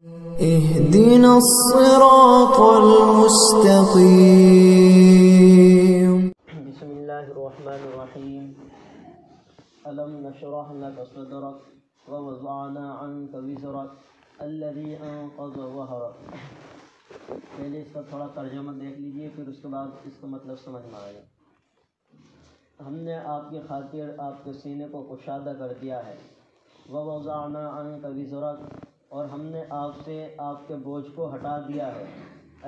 اهدنا الصراط المستقيم. بسم الله الرحمن الرحيم. ألم نشرح لك صدرك ووضعنا عنك وزرك الذي أنقض ظهرك. پہلے اس کا تھوڑا ترجمہ دیکھ لیجئے، پھر اس کے بعد اس کا مطلب سمجھ میں آئے گا. ہم نے آپ کی خاطر آپ کے سینے کو کشادہ کر دیا ہے. ووضعنا عنك وزرك، اور ہم نے آپ سے آپ کے بوجھ کو ہٹا دیا ہے.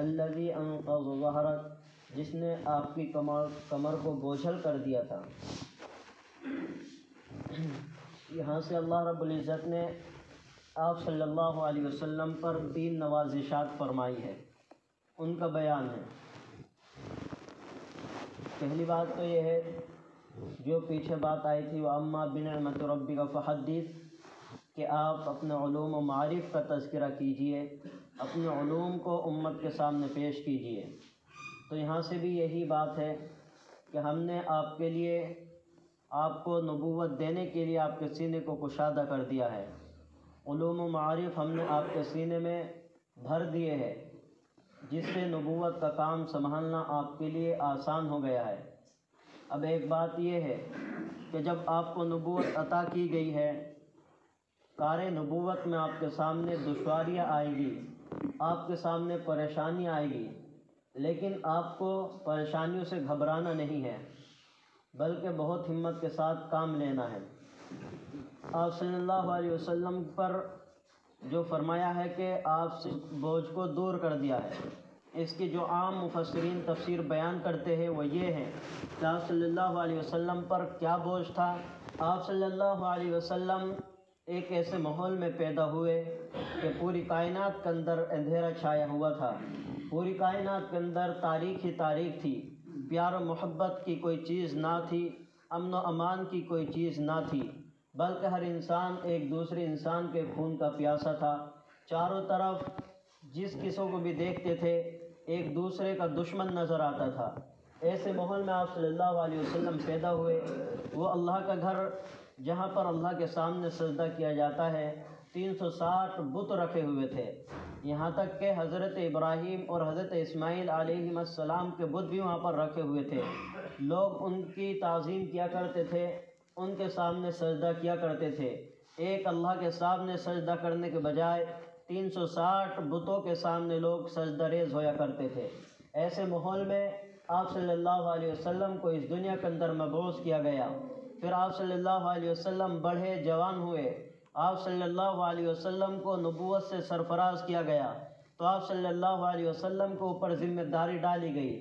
الذي انقض ظهرك، جس نے آپ کی کمر کو بوجھل کر دیا تھا. یہاں سے اللہ رب العزت نے آپ صلی اللہ علیہ وسلم پر 3 نوازشات فرمائی ہے، ان کا بیان ہے. پہلی بات تو یہ ہے جو پیچھے بات آئی تھی، وَأَمَّا بِنِعْمَةِ رَبِّكَ فَحَدِّثْ، کہ آپ اپنے علوم و معارف کا تذکرہ کیجئے، اپنے علوم کو امت کے سامنے پیش کیجئے. تو یہاں سے بھی یہی بات ہے کہ ہم نے آپ کے لیے، آپ کو نبوت دینے کے لیے آپ کے سینے کو کشادہ کر دیا ہے. علوم و معارف ہم نے آپ کے سینے میں بھر دیے ہیں، جس سے نبوت کا کام سنبھالنا آپ کے لیے آسان ہو گیا ہے. اب ایک بات یہ ہے کہ جب آپ کو نبوت عطا کی گئی ہے، کار نبوت میں آپ کے سامنے دشواریاں آئے گی، آپ کے سامنے پریشانی آئے گی، لیکن آپ کو پریشانیوں سے گھبرانا نہیں ہے، بلکہ بہت ہمت کے ساتھ کام لینا ہے. آپ صلی اللہ علیہ وسلم پر جو فرمایا ہے کہ آپ سے بوجھ کو دور کر دیا ہے، اس کی جو عام مفسرین تفسیر بیان کرتے ہیں وہ یہ ہے کہ آپ صلی اللہ علیہ وسلم پر کیا بوجھ تھا. آپ صلی اللہ علیہ وسلم ایک ایسے ماحول میں پیدا ہوئے کہ پوری کائنات کے اندر اندھیرا چھایا ہوا تھا، پوری کائنات کے اندر تاریخ ہی تاریخ تھی، پیار و محبت کی کوئی چیز نہ تھی، امن و امان کی کوئی چیز نہ تھی، بلکہ ہر انسان ایک دوسرے انسان کے خون کا پیاسا تھا. چاروں طرف جس کسی کو بھی دیکھتے تھے ایک دوسرے کا دشمن نظر آتا تھا. ایسے ماحول میں آپ صلی اللہ علیہ وسلم پیدا ہوئے. وہ اللہ کا گھر جہاں پر اللہ کے سامنے سجدہ کیا جاتا ہے، 360 بت رکھے ہوئے تھے، یہاں تک کہ حضرت ابراہیم اور حضرت اسماعیل علیہ السلام کے بت بھی وہاں پر رکھے ہوئے تھے. لوگ ان کی تعظیم کیا کرتے تھے، ان کے سامنے سجدہ کیا کرتے تھے. ایک اللہ کے سامنے سجدہ کرنے کے بجائے 360 بتوں کے سامنے لوگ سجدہ ریز ہویا کرتے تھے. ایسے ماحول میں آپ صلی اللہ علیہ وسلم کو اس دنیا کے اندر مبعوث کیا گیا. پھر آپ صلی اللہ علیہ وسلم بڑھے، جوان ہوئے. آپ صلی اللہ علیہ وسلم کو نبوت سے سرفراز کیا گیا. تو آپ صلی اللہ علیہ وسلم کو اوپر ذمہ داری ڈالی گئی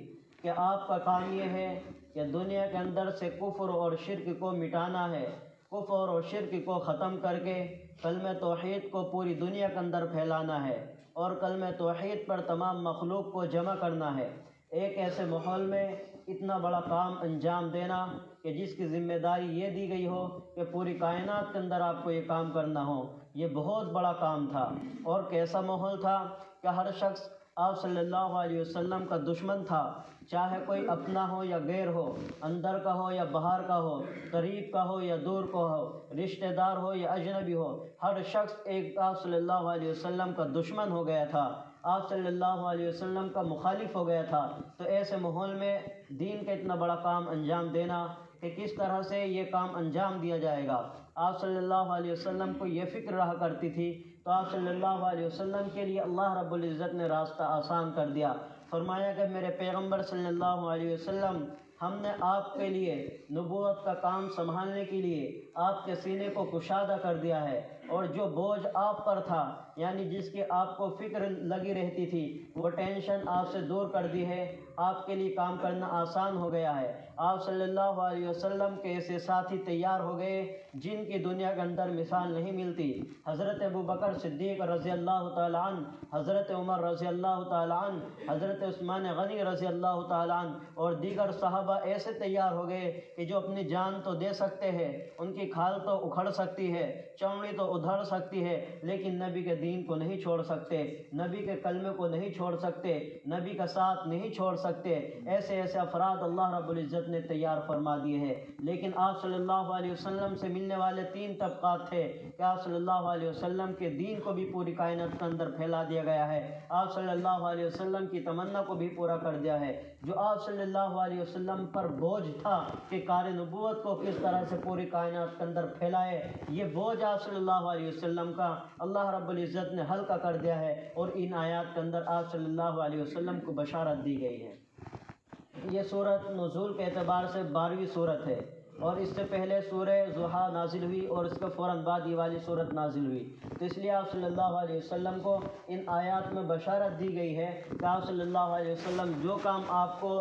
کہ آپ کا کام یہ ہے کہ دنیا کے اندر سے کفر اور شرک کو مٹانا ہے، کفر اور شرک کو ختم کر کے کلمہ توحید کو پوری دنیا کے اندر پھیلانا ہے، اور کلمہ توحید پر تمام مخلوق کو جمع کرنا ہے. ایک ایسے ماحول میں اتنا بڑا کام انجام دینا کہ جس کی ذمہ داری یہ دی گئی ہو کہ پوری کائنات کے اندر آپ کو یہ کام کرنا ہو، یہ بہت بڑا کام تھا. اور کیسا ماحول تھا کہ ہر شخص آپ صلی اللہ علیہ وسلم کا دشمن تھا، چاہے کوئی اپنا ہو یا غیر ہو، اندر کا ہو یا باہر کا ہو، قریب کا ہو یا دور کا ہو، رشتہ دار ہو یا اجنبی ہو، ہر شخص ایک آپ صلی اللہ علیہ وسلم کا دشمن ہو گیا تھا، آپ صلی اللہ علیہ وسلم کا مخالف ہو گیا تھا. تو ایسے ماحول میں دین کا اتنا بڑا کام انجام دینا کہ کس طرح سے یہ کام انجام دیا جائے گا، آپ صلی اللہ علیہ وسلم کو یہ فکر رہا کرتی تھی. تو آپ صلی اللہ علیہ وسلم کے لیے اللہ رب العزت نے راستہ آسان کر دیا. فرمایا کہ میرے پیغمبر صلی اللہ علیہ وسلم، ہم نے آپ کے لیے نبوت کا کام سنبھالنے کے لیے آپ کے سینے کو کشادہ کر دیا ہے، اور جو بوجھ آپ پر تھا، یعنی جس کی آپ کو فکر لگی رہتی تھی، وہ ٹینشن آپ سے دور کر دی ہے. آپ کے لیے کام کرنا آسان ہو گیا ہے. آپ صلی اللہ علیہ وسلم کے ایسے ساتھی تیار ہو گئے جن کی دنیا کے اندر مثال نہیں ملتی. حضرت ابوبکر صدیق رضی اللہ تعالیٰ عنہ، حضرت عمر رضی اللہ تعالیٰ عنہ، حضرت عثمان غنی رضی اللہ تعالیٰ عنہ اور دیگر صحابہ ایسے تیار ہو گئے کہ جو اپنی جان تو دے سکتے ہیں، ان کی کھال تو اکھڑ سکتی ہے، چمڑی تو ادھڑ سکتی ہے، لیکن نبی کے دین کو نہیں چھوڑ سکتے، نبی کے کلمے کو نہیں چھوڑ سکتے، نبی کا ساتھ نہیں چھوڑ सकते, ऐसे ऐसे अफराद अल्लाह रब्बुल इज़्ज़त ने तैयार फरमा दिए हैं। लेकिन आप सल्लल्लाहु अलैहि वसल्लम से मिलने वाले 3 तबक़ात थे कि आप सल्लल्लाहु अलैहि वसल्लम के दीन को भी पूरी कायनात के अंदर फैला दिया गया है, आप सल्लल्लाहु अलैहि वसल्लम की तमन्ना को भी पूरा कर दिया है। जो आप सल्लल्लाहु अलैहि वसल्लम पर बोझ था कि कार नबूवत को किस तरह से पूरी कायनात के अंदर फैलाए, ये बोझ आप सल्लल्लाहु अलैहि वसल्लम का अल्लाह रब्बुल इज़्ज़त ने हल्का कर दिया है और इन आयात के अंदर आप सल्लल्लाहु अलैहि वसल्लम को बशारत दी गई है। ये सूरत नुज़ूल के एतबार से 12वीं सूरत है और इससे पहले सूरह ज़ुहा नाजिल हुई और इसके फ़ौरन बाद ये वाली सूरत नाजिल हुई। तो इसलिए आप सल्लल्लाहु अलैहि वसल्लम को इन आयात में बशारत दी गई है कि आप सल्लल्लाहु अलैहि वसल्लम जो काम आपको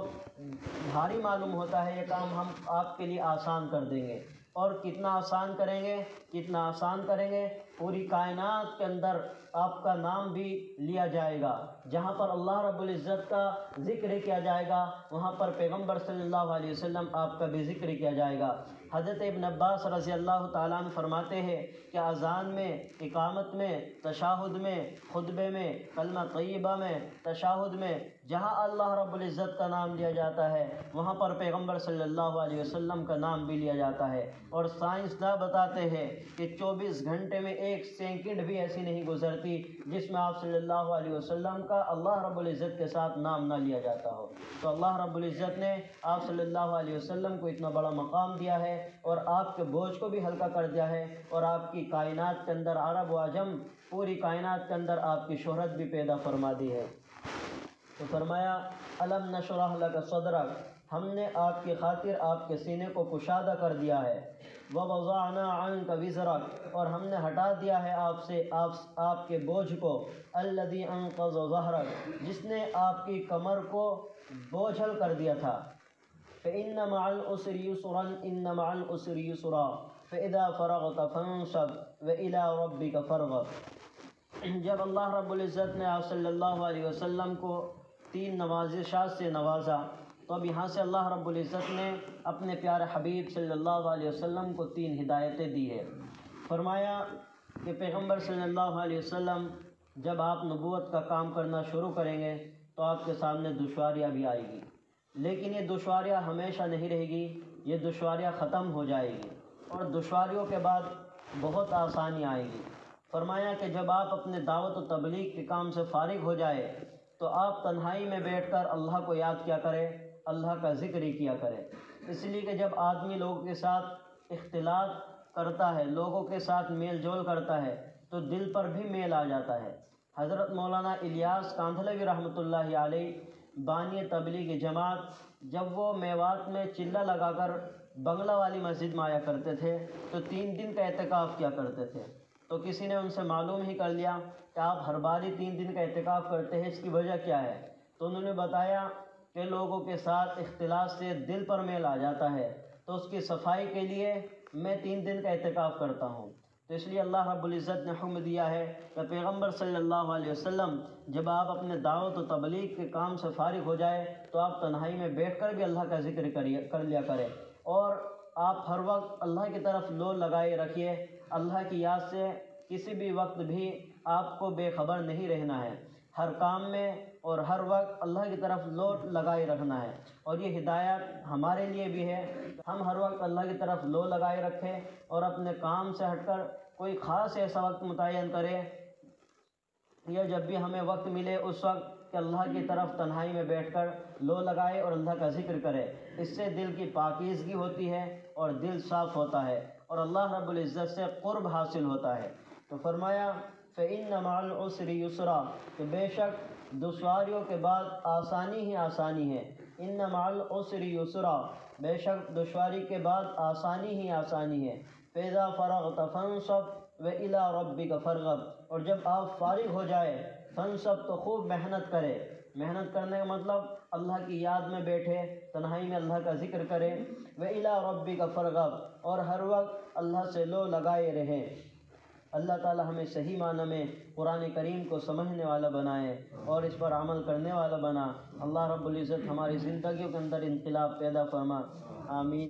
भारी मालूम होता है, ये काम हम आपके लिए आसान कर देंगे। और कितना आसान करेंगे, कितना आसान करेंगे, पूरी कायनात के अंदर आपका नाम भी लिया जाएगा। जहाँ पर अल्लाह रब्बुल इज़्ज़त का ज़िक्र किया जाएगा, वहाँ पर पैगम्बर सल्लल्लाहु अलैहि वसल्लम आपका भी ज़िक्र किया जाएगा। हज़रत इब्न अब्बास रज़ी अल्लाह ताला अन्हु फरमाते हैं कि अज़ान में, इकामत में, तशाहुद में, खुतबे में, कलमा तय्यबा में, तशाहुद में जहाँ अल्लाह रब्बुल इज़्ज़त का नाम लिया जाता है, वहाँ पर पैगम्बर सल्लल्लाहु अलैहि वसल्लम का नाम भी लिया जाता है। और साइंसदान बताते हैं कि 24 घंटे में 1 सेकंड भी ऐसी नहीं गुजरती जिसमें आप सल्लल्लाहु अलैहि वसल्लम का अल्लाह रब्बुल इज़्ज़त के साथ नाम ना लिया जाता हो। तो अल्लाह रब्बुल इज़्ज़त ने आप सल्लल्लाहु अलैहि वसल्लम को इतना बड़ा मकाम दिया है और आपके बोझ को भी हल्का कर दिया है और आपकी कायनात के अंदर, अरब व अजम पूरी कायनात के अंदर आपकी शोहरत भी पैदा फरमा दी है। तो फरमाया अलम नशरह लक सदरक, हमने आपकी खातिर आपके सीने को कुशादा कर दिया है। व वज़अना अन्क विज़रक, और हमने हटा दिया है आपसे आपके बोझ को। अल्लज़ी अंक़ज़ ज़हरक, जिसने आपकी कमर को बोझल कर दिया था। फ़इन्न मअल उसरि युस्रन इन्न मअल उसरि युस्रा फ़इज़ा फ़रग़त फ़ंसब व इला रब्बिक फ़रग़ब। जब अल्लाह रब्बुल इज़्ज़त ने आप सल्लल्लाहु अलैहि वसल्लम को 3 नवाज़िशात से नवाजा, तो अब यहाँ से अल्लाह रब्बुल इज़्ज़त ने अपने प्यारे हबीब सल्लल्लाहु अलैहि वसल्लम को 3 हिदायतें दी है। फरमाया कि पैगम्बर सल्लल्लाहु अलैहि वसल्लम जब आप नबूवत का काम करना शुरू करेंगे तो आपके सामने दुश्वारियाँ भी आएगी, लेकिन ये दुश्वारियाँ हमेशा नहीं रहेगी, ये दुश्वारियाँ ख़त्म हो जाएगी और दुश्वारियों के बाद बहुत आसानी आएगी। फरमाया कि जब आप अपने दावत व तबलीग के काम से फ़ारिग हो जाए तो आप तन्हाई में बैठकर अल्लाह को याद किया करें, अल्लाह का ज़िक्र ही किया करें। इसलिए कि जब आदमी लोगों के साथ इख्तिलात करता है, लोगों के साथ मेल जोल करता है, तो दिल पर भी मेल आ जाता है। हज़रत मौलाना इलियास कांधलवी रहमतुल्लाहि अलैह बानी तबलीग जमात, जब वो मेवात में चिल्ला लगाकर बंगला वाली मस्जिद में आया करते थे तो 3 दिन का एहतिकाफ़ किया करते थे। तो किसी ने उनसे मालूम ही कर लिया कि आप हर बारी 3 दिन का एहतिकाफ़ करते हैं, इसकी वजह क्या है? तो उन्होंने बताया कि लोगों के साथ इख्तिलाफ से दिल पर मेल आ जाता है, तो उसकी सफाई के लिए मैं 3 दिन का एहतिकाफ़ करता हूँ। तो इसलिए अल्लाह रब्बुल इज़्ज़त ने हुक्म दिया है कि पैगम्बर सल्लल्लाहु अलैहि वसल्लम जब आप अपने दावत व तबलीग के काम से फ़ारिग हो जाए तो आप तन्हाई में बैठकर भी अल्लाह का ज़िक्र कर लिया करें और आप हर वक्त अल्लाह की तरफ लो लगाए रखिए। अल्लाह की याद से किसी भी वक्त भी आपको बेखबर नहीं रहना है, हर काम में और हर वक्त अल्लाह की तरफ लो लगाए रखना है। और ये हिदायत हमारे लिए भी है, हम हर वक्त अल्लाह की तरफ लो लगाए रखें और अपने काम से हटकर कोई ख़ास ऐसा वक्त मुतय्यन करें या जब भी हमें वक्त मिले उस वक्त कि अल्लाह की तरफ तन्हाई में बैठकर लो लगाए और अल्लाह का ज़िक्र करे। इससे दिल की पाकीज़गी होती है और दिल साफ़ होता है और अल्लाह रब्बुल इज़्ज़त से क़ुर्ब हासिल होता है। तो फरमाया फ़इन्न मअल उसरि युस्रा, कि बेशक दुश्वारियों के बाद आसानी ही आसानी है। इन्न मअल उसरि युस्रा, बेशक दुश्वारी के बाद आसानी ही आसानी है। फ़इज़ा फ़रग़त फ़ंसब व इला रब्बिक फ़रग़ब, और जब आप फ़ारिग हो जाए फ़ंसब, तो खूब मेहनत करें। मेहनत करने का मतलब अल्लाह की याद में बैठे, तन्हाई में अल्लाह का ज़िक्र करें। व इला रब्बिक फ़रग़ब, और हर वक्त अल्लाह से लो लगाए रहें। अल्लाह ताला हमें सही माना में कुरान करीम को समझने वाला बनाए और इस पर अमल करने वाला बना। अल्लाह रब्बुल इज़्ज़त हमारी ज़िंदगियों के अंदर इनक़िलाब पैदा फरमा। आमीन।